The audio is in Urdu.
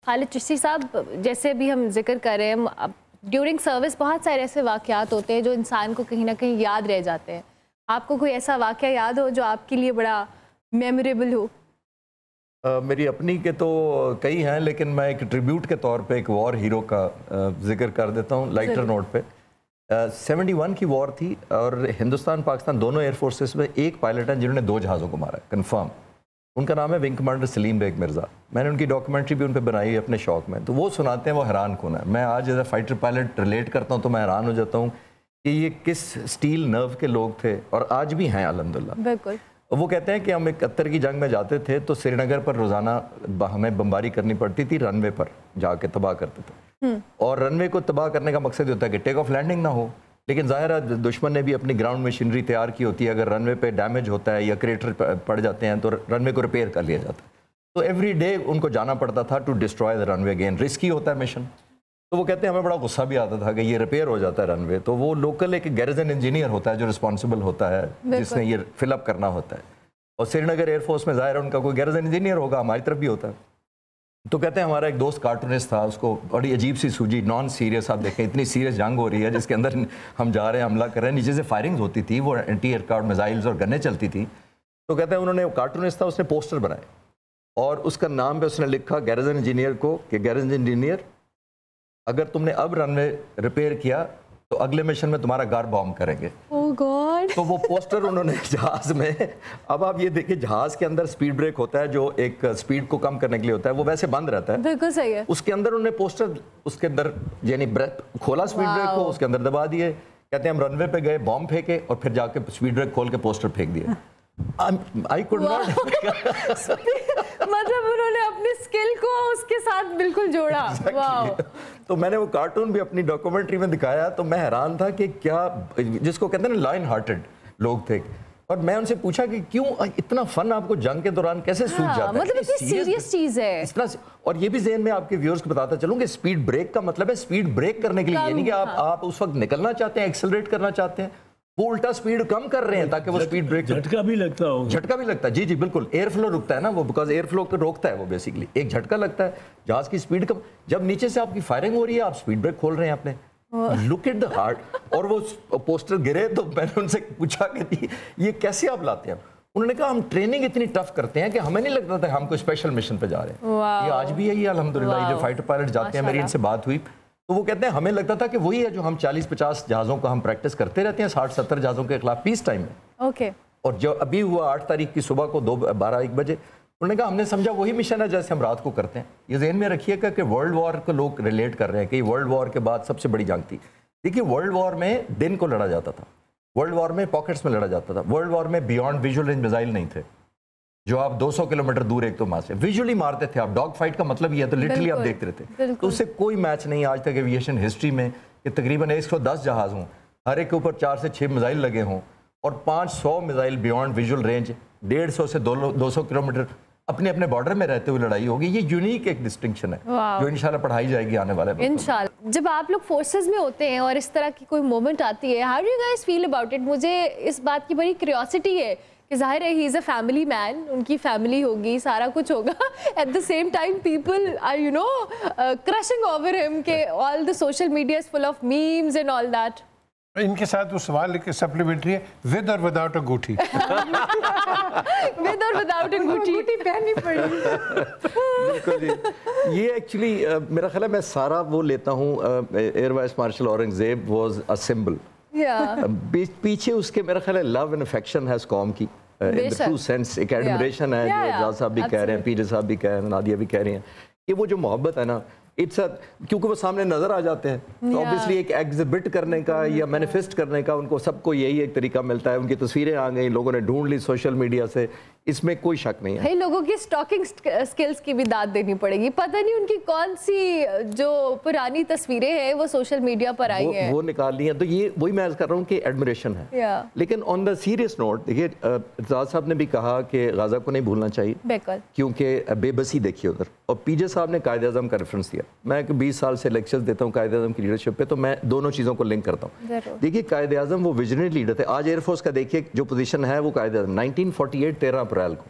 خالد چشتی صاحب، جیسے بھی ہم ذکر کر رہے ہیں، ڈیورنگ سروس بہت سارے ایسے واقعات ہوتے ہیں جو انسان کو کہیں نہ کہیں یاد رہ جاتے ہیں. آپ کو کوئی ایسا واقعہ یاد ہو جو آپ کے لیے بڑا میموریبل ہو؟ میری اپنی کے تو کئی ہیں، لیکن میں ایک ٹریبیوٹ کے طور پہ ایک وار ہیرو کا ذکر کر دیتا ہوں لائٹر نوٹ پہ. 71 کی وار تھی اور ہندوستان پاکستان دونوں ایئر فورسز میں ایک پائلٹ ہیں جنہوں نے 2 جہازوں کو مارا کنفرم. ان کا نام ہے ونگ کمانڈر سلیم بیگ مرزا. میں نے ان کی ڈاکیومنٹری بھی ان پہ بنائی ہے اپنے شوق میں. تو وہ سناتے ہیں، وہ حیران کن ہے. میں آج as a fighter pilot relate کرتا ہوں تو میں حیران ہو جاتا ہوں کہ یہ کس سٹیل نرو کے لوگ تھے، اور آج بھی ہیں الحمدللہ. بالکل. وہ کہتے ہیں کہ ہم 71 کی جنگ میں جاتے تھے تو سری نگر پر روزانہ ہمیں بمباری کرنی پڑتی تھی، رن وے پر جا کے تباہ کرتے تھے. اور رن وے کو تباہ کرنے کا مقصد ہوتا ہے کہ ٹیک آف لینڈنگ نہ ہو، لیکن ظاہر ہے دشمن نے بھی اپنی گراؤنڈ مشینری تیار کی ہوتی ہے. اگر رن وے پہ ڈیمیج ہوتا ہے یا کریٹر پڑ جاتے ہیں تو رن وے کو ریپیئر کر لیا جاتا ہے. تو ایوری ڈے ان کو جانا پڑتا تھا to destroy the runway again. Risky ہوتا ہے مشن. تو وہ کہتے ہیں ہمیں بڑا غصہ بھی آتا تھا کہ یہ ریپیئر ہو جاتا ہے رن وے. تو وہ لوکل ایک گیریزن انجینئر ہوتا ہے جو رسپانسبل ہوتا ہے، جس نے یہ فل اپ کرنا ہوتا ہے. اور سری نگر ایئر فورس میں ظاہر ہے ان کا کوئی گیریزن انجینئر ہوگا، ہماری طرف بھی ہوتا ہے. تو کہتے ہیں ہمارا ایک دوست کارٹونسٹ تھا، اس کو بڑی عجیب سی سوجی، نان سیریس. آپ دیکھیں اتنی سیریس جنگ ہو رہی ہے جس کے اندر ہم جا رہے ہیں، حملہ کر رہے ہیں، نیچے سے فائرنگز ہوتی تھی، وہ اینٹی ایئر کرافٹ میزائلز اور گنیں چلتی تھی. تو کہتے ہیں انہوں نے کارٹونسٹ تھا، اس نے پوسٹر بنائے اور اس کا نام پہ اس نے لکھا گیریزن انجینئر کو کہ گیریزن انجینئر اگر تم نے اب رن وے ریپیئر کیا تو اگلے مشن میں تمہارا گھر بام کریں گے. تو وہ پوسٹر انہوں نے جہاز میں، اب آپ یہ دیکھیں جہاز کے اندر سپیڈ بریک ہوتا ہے جو ایک سپیڈ کو کم کرنے کے لیے ہوتا ہے، وہ ویسے بند رہتا ہے. بالکل صحیح ہے. اس کے اندر انہوں نے پوسٹر اس کے اندر یعنی کھولا سپیڈ بریک کو، اس کے اندر دبا دیے. کہتے ہیں ہم رن وے پہ گئے، بام پھینکے اور پھر جا کے سپیڈ بریک کھول کے پوسٹر پھینک دیے. I could not. مطلب انہوں نے اپنی سکل کو اس کے ساتھ بالکل جوڑا. تو میں نے وہ کارٹون بھی اپنی ڈاکیومنٹری میں دکھایا تو میں حیران تھا کہ کیا جس کو کہتے ہیں نا لائن ہارٹڈ لوگ تھے. اور میں ان سے پوچھا کہ کیوں اتنا فن آپ کو جنگ کے دوران کیسے سوچ جاتا ہے؟ مطلب اتنی سیریس چیز ہے. اور یہ بھی ذہن میں آپ کے ویورز کو بتاتا چلوں کہ سپیڈ بریک کا مطلب ہے سپیڈ بریک کرنے کے لیے، یعنی کہ آپ اس وقت نکلنا چاہتے ہیں، ایکسلریٹ کرنا چاہتے ہیں، وہ الٹا سپیڈ کم کر رہے ہیں تاکہ وہ سپیڈ بریک. جھٹکا بھی لگتا ہوگا. جھٹکا بھی لگتا ہے، جی بالکل. ایئر فلو رکتا ہے نا وہ، بیکاز ایئر فلو کو روکتا ہے وہ بیسیکلی. ایک جھٹکا لگتا ہے، جہاز کی سپیڈ کم. جب نیچے سے آپ کی فائرنگ ہو رہی ہے، آپ سپیڈ بریک کھول رہے ہیں اپنے. Look at the heart. اور وہ پوسٹر گرے تو میں نے ان سے پوچھا کہ یہ کیسے آپ لاتے ہیں؟ انہوں نے کہا ہم ٹریننگ اتنی ٹف کرتے ہیں کہ ہمیں نہیں لگتا تھا ہم کوئی اسپیشل مشن پہ جا رہے ہیں. یہ آج بھی ہے یہ الحمدللہ. یہ جو فائٹر پائلٹ جاتے ہیں، میری ان سے بات ہوئی تو وہ کہتے ہیں ہمیں لگتا تھا کہ وہی ہے جو ہم 40-50 جہازوں کا ہم پریکٹس کرتے رہتے ہیں 60-70 جہازوں کے خلاف پیس ٹائم میں. اوکے. اور جو ابھی ہوا 8 تاریخ کی صبح کو 12-1 بجے، انہوں نے کہا ہم نے سمجھا وہی مشن ہے جیسے ہم رات کو کرتے ہیں. یہ ذہن میں رکھیے گا کہ ورلڈ وار کو لوگ ریلیٹ کر رہے ہیں کہ یہ ورلڈ وار کے بعد سب سے بڑی جنگ تھی. دیکھیے ورلڈ وار میں دن کو لڑا جاتا تھا، ورلڈ وار میں پاکٹس میں لڑا جاتا تھا. ورلڈ وار میں بیونڈ ویژول رینج میزائل نہیں تھے جو آپ 200 کلومیٹر دور ایک تو مار سے ویژولی مارتے تھے آپ. ڈاگ فائٹ کا مطلب یہ ہے، تو لٹرلی آپ دیکھتے رہتے. تو اس سے کوئی میچ نہیں آج تک ایویشن ہسٹری میں کہ تقریباً 110 جہاز ہوں، ہر ایک کے اوپر 4 سے 6 میزائل لگے ہوں اور 500 میزائل بیونڈ ویژول رینج 150 سے 200 کلومیٹر اپنے اپنے بارڈر میں رہتے ہوئے لڑائی ہوگی. یہ یونیک ایک ڈسٹنکشن ہے جو انشاءاللہ پڑھائی جائے گی آنے والے وقت. انشاءاللہ. جب آپ لوگ فورسز میں ہوتے ہیں اور اس طرح کی کوئی مومنٹ آتی ہے، how do you guys feel about it? مجھے اس بات کی بڑی کیوریوسٹی ہے کہ ظاہر ہے ہی از اے فیملی مین، ان کی فیملی ہوگی، سارا کچھ ہوگا. At the same time people are you know crushing over ہم کہ all the social media is full of memes and all that. ان کے ساتھ وہ سوال لکھ کے سپلیمنٹری ہے، ود اور وداؤٹ اے گوٹھی. ود اور وداؤٹ اے گوٹھی. گوٹھی پہنی پڑی. بالکل جی. یہ ایکچولی میرا خیال ہے میں سارا وہ لیتا ہوں، air vice marshal Aurangzeb was a symbol. پیچھے اس کے میرا خیال ہے لو اینڈ افیکشن ہے اس قوم کی، ان دا ٹرو سینس. ایک ایڈمریشن ہے جو اعجاز صاحب بھی کہہ رہے ہیں، پیجے صاحب بھی کہہ رہے ہیں، نادیہ بھی کہہ رہی ہیں کہ وہ جو محبت ہے نا کیونکہ وہ سامنے نظر آ جاتے ہیں تو obviously ایک ایگزبٹ کرنے کا یا مینیفیسٹ کرنے کا ان کو سب کو یہی ایک طریقہ ملتا ہے. ان کی تصویریں آ گئی، لوگوں نے ڈھونڈ لی سوشل میڈیا سے، اس میں کوئی شک نہیں ہے. لوگوں کی سٹاکنگ سکلز کی بھی داد دینی پڑے گی. پتہ نہیں ان کی کون سی جو پرانی تصویریں ہیں وہ سوشل میڈیا پر آئی ہیں، وہ نکال لی ہیں. تو یہ وہی میں عرض کر رہا ہوں کہ ایڈمریشن ہے. لیکن آن دا سیریس نوٹ دیکھیے، اعجاز صاحب نے بھی کہا کہ غازہ کو نہیں بھولنا چاہیے کیونکہ بے بسی دیکھیے ادھر. اور پی جے صاحب نے قائد اعظم کا ریفرنس دیا. میں 20 سال سے لیکچرز دیتا ہوں قائد اعظم کی لیڈرشپ پہ، تو میں دونوں چیزوں کو لنک کرتا ہوں. دیکھیے قائد اعظم وہ ویژنری لیڈر تھے. آج ایئر فورس کا دیکھیے جو پوزیشن ہے وہ قائد اعظم 1948 13 اپریل کو